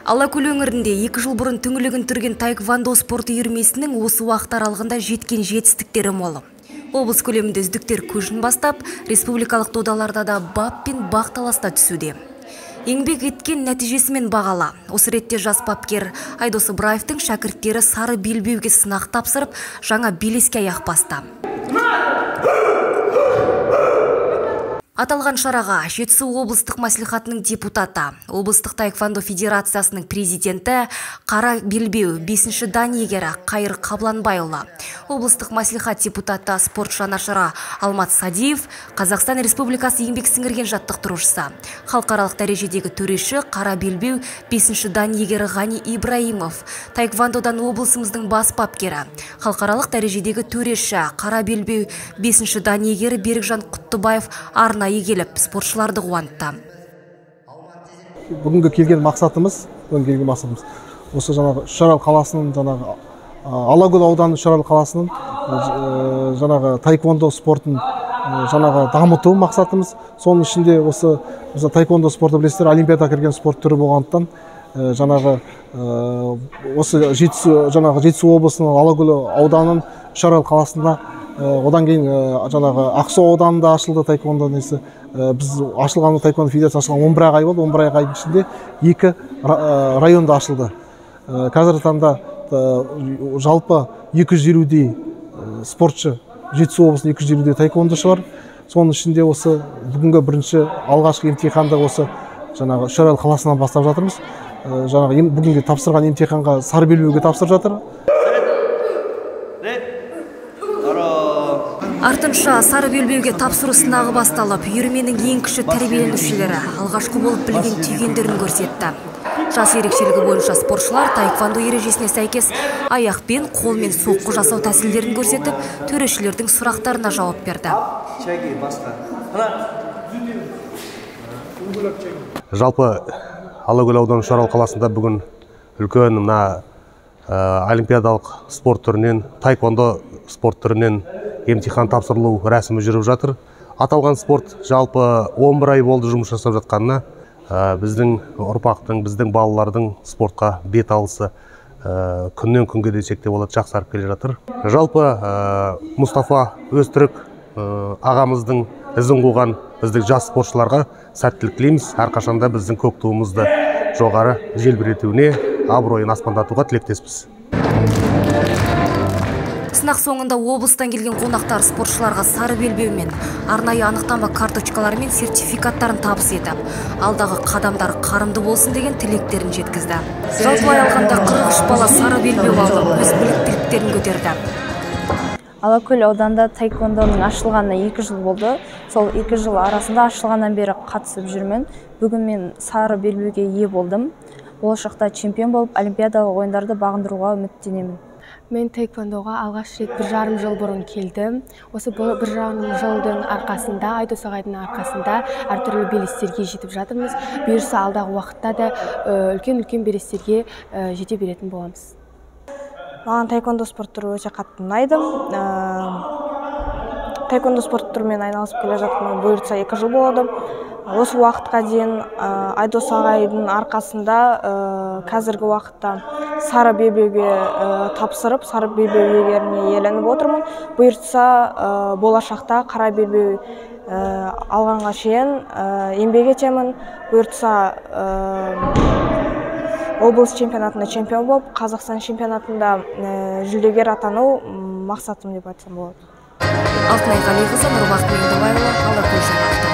Алакөл өңірінде 2 жыл бұрын түңілігін түрген таэквондо спорты үйірмесінің осы уақыт аралығында жеткен жетістіктері мол. Облыс көлемінде үздіктер көшін бастап, республикалық додаларда да бап пен бақ таласта түсуде. Еңбек еткен нәтижесімен бағала. Осы ретте жас бапкер Айдос Ыбыраевтың шәкірттері сары белбеуге сынақ тапсырып, жаңа белеске аяқ басты. Аталған шараға Жетісу облыстық мәслихатының депутаты, облыстық таэквондо федерациясының президенті Қара белбеу 5-ші дан иегері Қайыр Қабланбайұлы, облыстық мәслихат депутаты спорт жанашыры Алмат Садиев, Қазақстан Республикасы еңбек сіңірген жаттықтырушысы, халықаралық дәрежедегі төреші Қара белбеу 5-ші дан иегері Ғани Ибраимов, таэквондодан облысымыздың бас бапкері, халықаралық дәрежедегі төреші Қара белбеу 5-ші дан иегері Берікжан Құттыбаев арнайы келіп спортшыларды қуантты. Бүгінгі келген мақсатымыз осы жаңағы Үшарал қаласының, жаңағы Алакөл ауданы Үшарал қаласының жаңағы таэквондо спортын жаңағы дамыту мақсатымыз. Соның ішінде осы таэквондо спорты білесіздер, олимпиада кірген спорт түрі болғандықтан жаңағы осы Жетісу облысының Алакөл ауданының Үшарал қаласында, одан кейін жаңағы Ақсу ауданында ашылды таэквондо несі. Біз ашылған таэквондо федерациясы ашылған 11 ай болды. 11 айдың ішінде 2 районда ашылды. Қазіргі таңда жалпы 250-дей спортшы, Жетісу облысында 250-дей таэквондошы бар. Соның ішінде осы бүгінгі бірінші алғашқы емтиханды осы жаңағы Үшарал қаласынан бастап жатырмыз. Жаңағы бүгінгі тапсырған емтиханға сары белбеуге тапсырып жатыр. Артынша сары белбеуге тапсыру сынағы басталып, үйірменің ең кіші тәрбиеленушілері алғашқы болып білген түйгендерін көрсетті. Жас ерекшелігі бойынша спортшылар таэквондо ережесіне сәйкес аяқпен, қолмен соққы жасау тәсілдерін көрсетіп, төрешілердің сұрақтарына жауап берді. Жалпы Алакөл ауданы Үшарал қаласында бүгін үлкен олимпиадалық спорт түрінен, таэквондо спорт түрінен емтихан тапсырылу рәсімі жүріп жатыр. Аталған спорт жалпы 11 ай болды жұмыс жасап жатқанына, біздің ұрпақтың, біздің балалардың спортқа бет алысы күннен күнге десек те болады жақсарып келе жатыр. Жалпы Мұстафа Өзтүрік ағамыздың ізін қуған біздің жас спортшыларға сәттілік тілейміз. Әрқашанда біздің көк туымызды жоғары желбіретуіне, абыройын аспандатуға тілектеспіз. Сынақ соңында облыстан келген қонақтар спортшыларға сары белбеумен, арнайы анықтама карточкалары мен сертификаттарын табыс етіп, алдағы қадамдар қарымды болсын деген тілектерін жеткізді. Жалпылай алғанда 43 бала сары белбеу алып, өз біліктіліктерін көтерді. Алакөл ауданында таэквондоның ашылғанына 2 жыл болды. Сол 2 жыл арасында ашылғаннан бері қатысып жүрмін. Бүгін мен сары белбеуге ие болдым. Болашақта чемпион болып, олимпиадалық ойындарды бағындыруға үміттенемін. Мен таэквондоға алғаш рет 1,5 жыл бұрын келдім. Осы 1,5 жылдың арқасында, Айдос ағайдың арқасында әртүрлі белестерге жетіп жатырмыз. Бұйырса алдағы уақытта да үлкен-үлкен белестерге жете беретін боламыз. Маған таэквондо спорт түрі өте қатты ұнайды. Таэквондо спорт түрімен айналысып келе жатқаныма бұйыртса 2 жыл болды. Осы уақытқа дейін Айдос ағайдың арқасында қазіргі уақытта сары белбеуге тапсырып, сары белбеу иегеріне иеленіп отырмын. Бұйыртса болашақта қара белбеу алғанға шейін еңбек етемін. Бұйыртса облыс чемпионатында чемпион болып, Қазақстан чемпионатында жүлдегер атану мақсатым деп айтсам болады. Алтынай Ғалиқызы, Нұрбақыт Меңдібайұлы, Алакөл жаңалықтары.